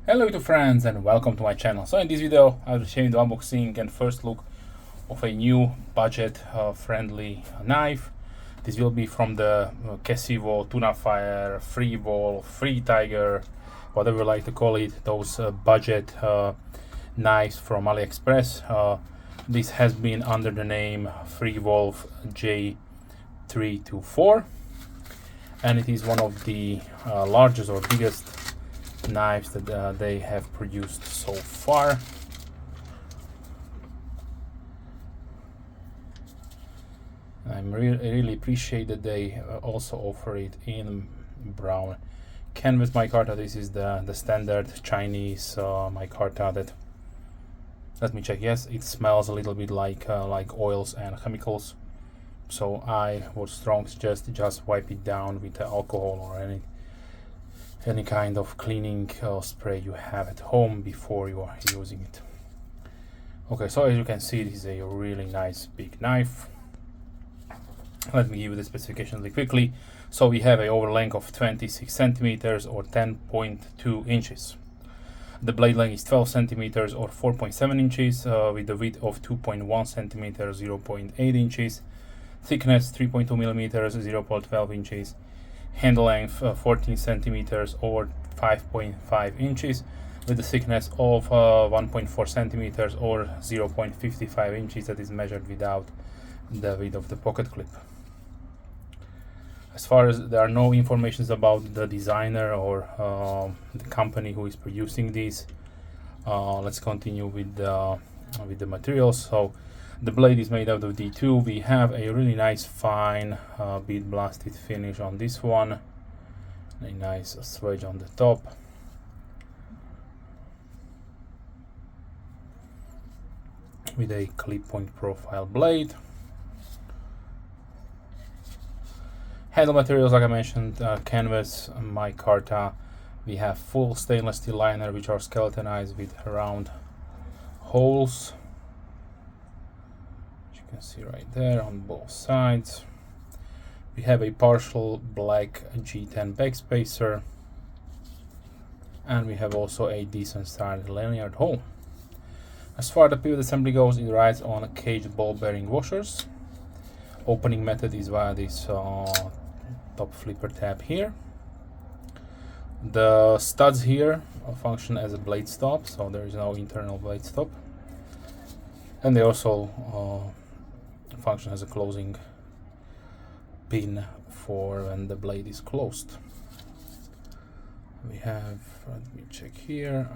Hello YouTube friends and welcome to my channel. So in this video I will show you the unboxing and first look of a new budget friendly knife. This will be from the Kesiwo, Tuna Fire, Free Wolf, Free Tiger, whatever you like to call it, those budget knives from AliExpress. This has been under the name Free Wolf J324 and it is one of the largest or biggest knives that they have produced so far. I really appreciate that they also offer it in brown canvas micarta. This is the standard Chinese micarta that, let me check, yes, it smells a little bit like oils and chemicals, so I would strongly suggest just wipe it down with alcohol or any kind of cleaning spray you have at home before you are using it. Okay, so as you can see, this is a really nice big knife. Let me give you the specifications really quickly. So we have a over length of 26 centimeters or 10.2 inches. The blade length is 12 centimeters or 4.7 inches with the width of 2.1 centimeters, 0.8 inches. Thickness 3.2 millimeters, 0.12 inches. Handle length 14 centimeters or 5.5 inches with the thickness of 1.4 centimeters or 0.55 inches that is measured without the width of the pocket clip. As far as there are no informations about the designer or the company who is producing these, let's continue with the materials. So the blade is made out of D2. We have a really nice fine bead blasted finish on this one. A nice swedge on the top. With a clip point profile blade. Handle materials, like I mentioned, canvas, micarta. We have full stainless steel liner which are skeletonized with round holes. You can see right there on both sides. We have a partial black G10 backspacer, and we have also a decent sized lanyard hole. As far as the pivot assembly goes, it rides on caged ball bearing washers. Opening method is via this top flipper tab here. The studs here function as a blade stop, so there is no internal blade stop, and they also function as a closing pin for when the blade is closed. We have, let me check here,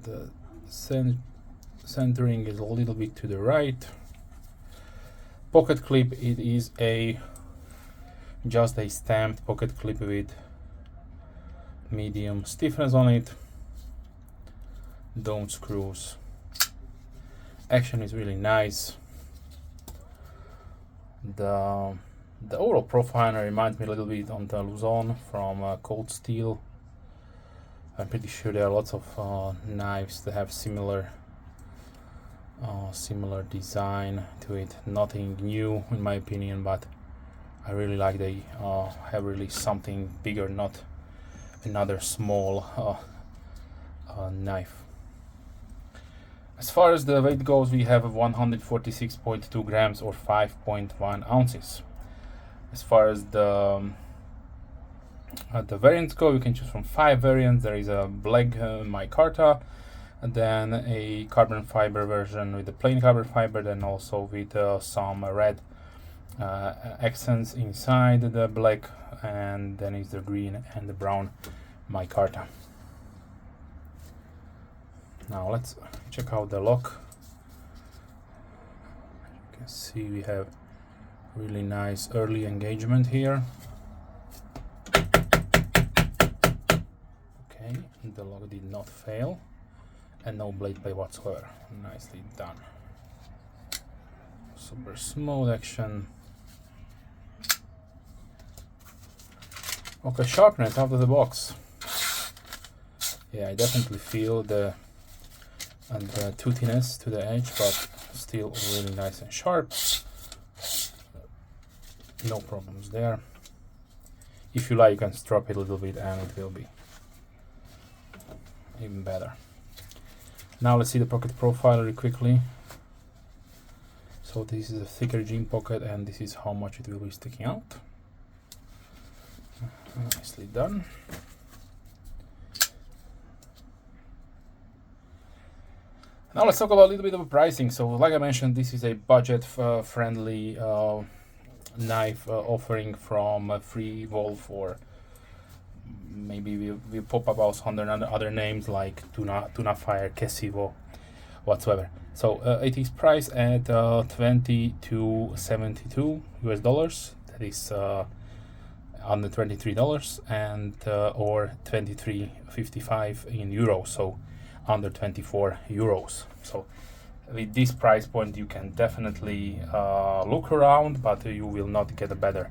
the centering is a little bit to the right. Pocket clip, it is just a stamped pocket clip with medium stiffness on it. Dome screws. Action is really nice. The overall profile reminds me a little bit on the Luzon from Cold Steel. I'm pretty sure there are lots of knives that have similar design to it. Nothing new in my opinion, but I really like they have really something bigger, not another small knife. As far as the weight goes, we have 146.2 grams or 5.1 ounces. As far as the variants go, you can choose from 5 variants. There is a black micarta, and then a carbon fiber version with the plain carbon fiber, then also with some red accents inside the black, and then is the green and the brown micarta. Now let's check out the lock. You can see we have really nice early engagement here. Okay, the lock did not fail, and no blade play whatsoever. Nicely done. Super smooth action. Okay, sharpness out of the box. Yeah, I definitely feel the toothiness to the edge, but still really nice and sharp. No problems there. If you like, you can strap it a little bit and it will be even better. Now let's see the pocket profile really quickly. So this is a thicker jean pocket, and this is how much it will be sticking out. Nicely done. Now let's talk about a little bit of pricing. So like I mentioned, this is a budget friendly knife offering from Free-Wolf, or maybe we pop up also under other names like Tuna Fire, Kesiwo, whatsoever. So it is priced at $20 to $72 US. That is under $23, and or 23.55 in euros. So under 24 euros. So with this price point you can definitely look around, but you will not get a better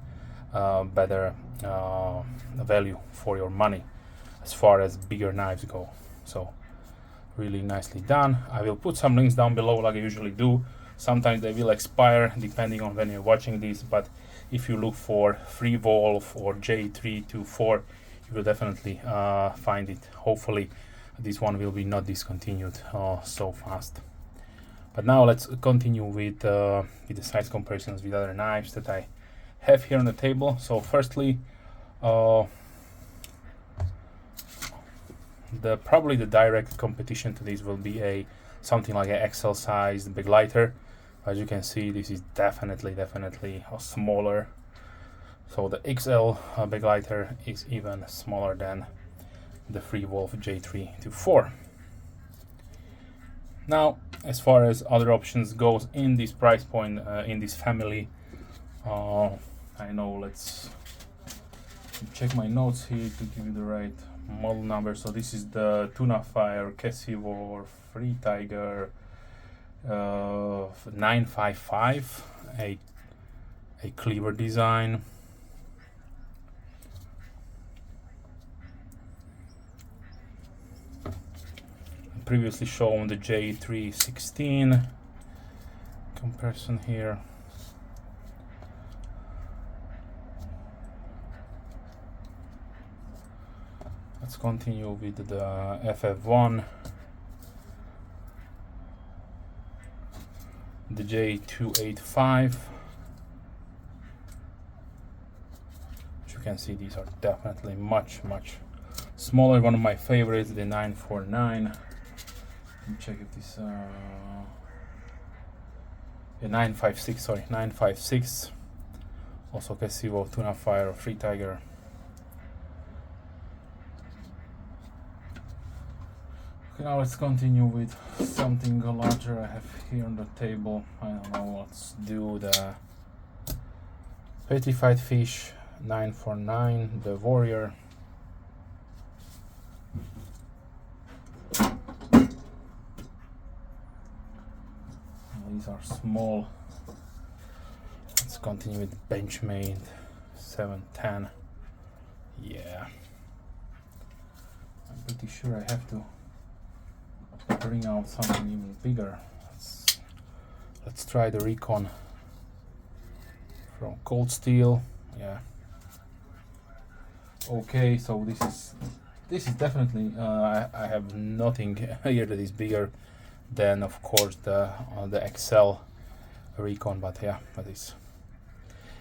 value for your money as far as bigger knives go. So really nicely done. I will put some links down below like I usually do. Sometimes they will expire depending on when you're watching this, but if you look for Free-Wolf or J324, you will definitely find it. Hopefully this one will be not discontinued so fast. But now let's continue with the size comparisons with other knives that I have here on the table. So firstly, probably the direct competition to this will be something like an XL sized big lighter. As you can see, this is definitely a smaller. So the XL big lighter is even smaller than the Free-Wolf J324. Now, as far as other options goes in this price point, in this family, I know, let's check my notes here to give you the right model number. So this is the Tuna Fire, Kesiwo, or Free Tiger 955, a cleaver design. Previously shown the J316 comparison here. Let's continue with the FF1, the J285. As you can see, these are definitely much smaller. One of my favorites, the 949. Let me check if this the 956, sorry, 956. Also Kesiwo, Tuna Fire, Free Tiger. Okay, now let's continue with something larger I have here on the table. I don't know, let's do the Petrified Fish 949, the Warrior. These are small. Let's continue with Benchmade 710. Yeah, I'm pretty sure I have to bring out something even bigger. Let's try the Recon from Cold Steel. Yeah. Okay, so this is definitely I have nothing here that is bigger than, of course, the XL Recon, but yeah, that is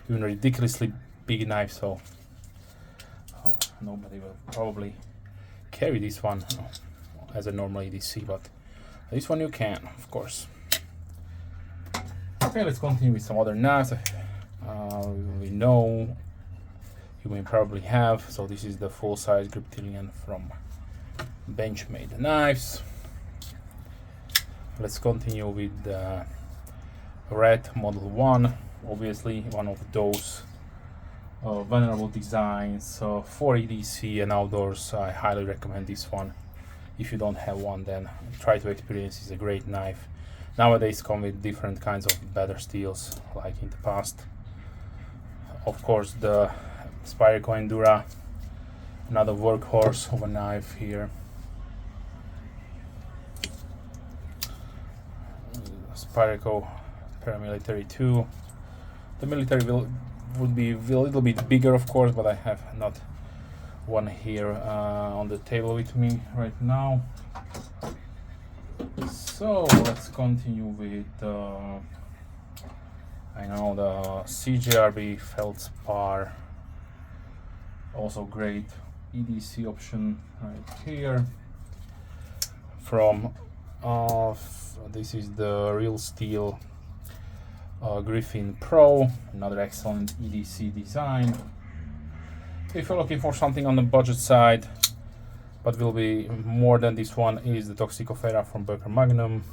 even a ridiculously big knife, so nobody will probably carry this one as a normal EDC, but this one you can, of course. Okay, let's continue with some other knives we know you may probably have. So this is the full-size Griptilian from Benchmade Knives. Let's continue with the Red Model 1, obviously one of those venerable designs for EDC and outdoors. I highly recommend this one. If you don't have one, then try to experience. It's a great knife. Nowadays come with different kinds of better steels like in the past. Of course, the Spyderco Endura, another workhorse of a knife here. Spyderco Paramilitary 2. The military would be a little bit bigger, of course, but I have not one here on the table with me right now. So let's continue with I know the CJRB Feldspar, also great EDC option right here. From this is the Real Steel Griffin Pro, another excellent EDC design. If you're looking for something on the budget side, but will be more than this one, is the Toxicofera from Berker Magnum.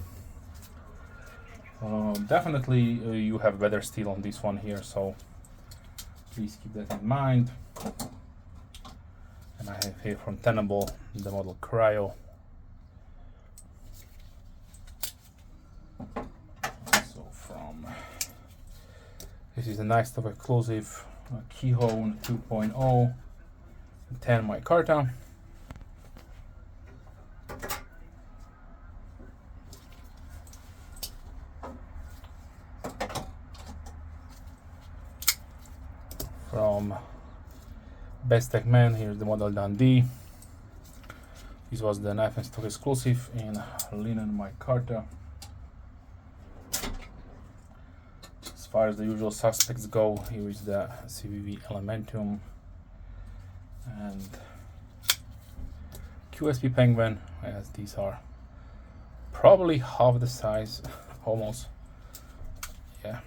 Definitely you have better steel on this one here, so please keep that in mind. And I have here from Tenable the model Cryo. So from this is a nice stuff exclusive Keyhone 2.0 10 Micarta. From Best Tech Man, here's the model Dundee. This was the Knife and Stock exclusive in linen micarta. As far as the usual suspects go, here is the CVV Elementum and QSP Penguin, as these are probably half the size, almost. Yeah.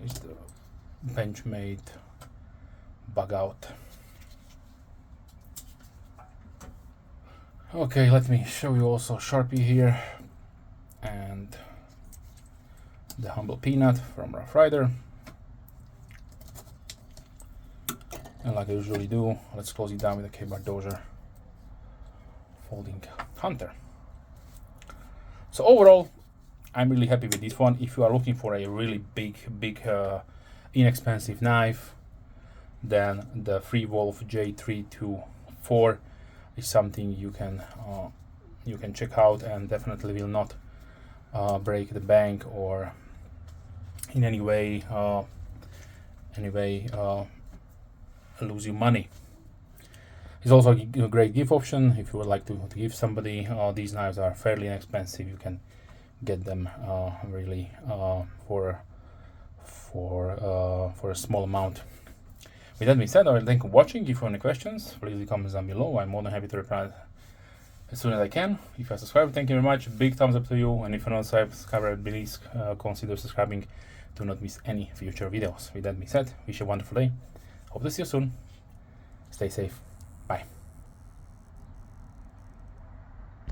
Is the Benchmade Bug Out. Okay, let me show you also Sharpie here and the Humble Peanut from Rough Rider. And like I usually do, let's close it down with a K-Bar Dozier Folding Hunter. So overall, I'm really happy with this one. If you are looking for a really big, inexpensive knife, then the Freewolf J324 is something you can check out, and definitely will not break the bank or in any way lose you money. It's also a great gift option if you would like to give somebody. These knives are fairly inexpensive. You can get them really for a small amount. With that being said, I thank you for watching. If you have any questions, please leave the comments down below. I'm more than happy to reply as soon as I can. If you are subscribed, thank you very much. Big thumbs up to you. And if you're not subscribed, please consider subscribing to not miss any future videos. With that being said, wish you a wonderful day. Hope to see you soon. Stay safe. Bye.